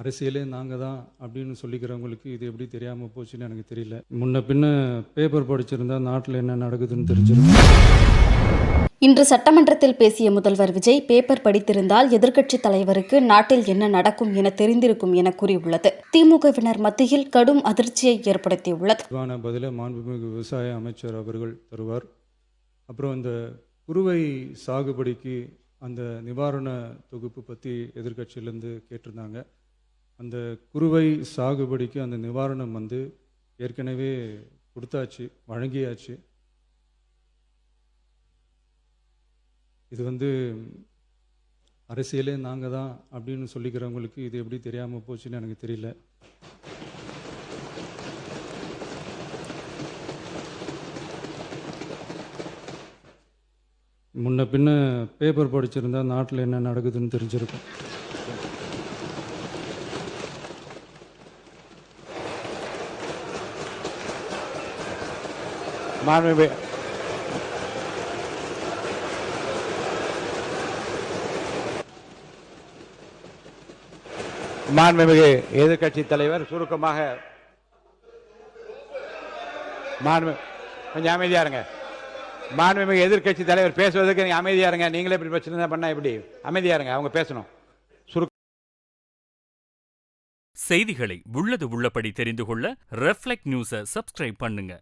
அரசியலே நாங்க தான் அப்படின்னு சொல்லிக்கிறவங்களுக்கு இது எப்படி தெரியாம போச்சுன்னு எனக்கு தெரியல. முன்ன பின்ன பேப்பர் படிச்சிருந்தா நாட்டுல என்ன நடக்குதுன்னு தெரிஞ்சிருக்கும். இன்று சட்டமன்றத்தில் பேசிய முதல்வர் விஜய், பேப்பர் படித்திருந்தால் எதிர்க்கட்சித் தலைவருக்கு நாட்டில் என்ன நடக்கும் என தெரிந்திருக்கும் என கூறியுள்ளது திமுகவினர் மத்தியில் கடும் அதிர்ச்சியை ஏற்படுத்தியுள்ளது. இதுவான பதிலை மாண்புமிகு விவசாய அமைச்சர் அவர்கள் தருவார். அப்புறம் இந்த குறுவை சாகுபடிக்கு அந்த நிவாரண தொகுப்பு பற்றி எதிர்க்கட்சியிலேருந்து கேட்டிருந்தாங்க. அந்த குறுவை சாகுபடிக்கு அந்த நிவாரணம் ஏற்கனவே கொடுத்தாச்சு, வழங்கியாச்சு. இது அரசியலே நாங்க தான் அப்படின்னு சொல்லிக்கிறவங்களுக்கு இது எப்படி தெரியாம போச்சுன்னு எனக்கு தெரியல. முன்ன பின்ன பேப்பர் படிச்சிருந்தா நாட்டில் என்ன நடக்குதுன்னு தெரிஞ்சிருக்கும். மாண்புமிகு எதிர்க்கட்சி தலைவர் சுருக்கமாக கொஞ்சம் அமைதியா இருங்க. மாண்புமிகு எதிர்க்கட்சி தலைவர் பேசுவதற்கு நீங்க அமைதியா இருங்க. நீங்களே இப்படி பிரச்சனை பண்ணா எப்படி? அமைதியா இருங்க, அவங்க பேசணும். செய்திகளை உள்ளது உள்ளபடி தெரிந்து கொள்ள ரெஃப்ளெக்ட் நியூஸை சப்ஸ்கிரைப் பண்ணுங்க.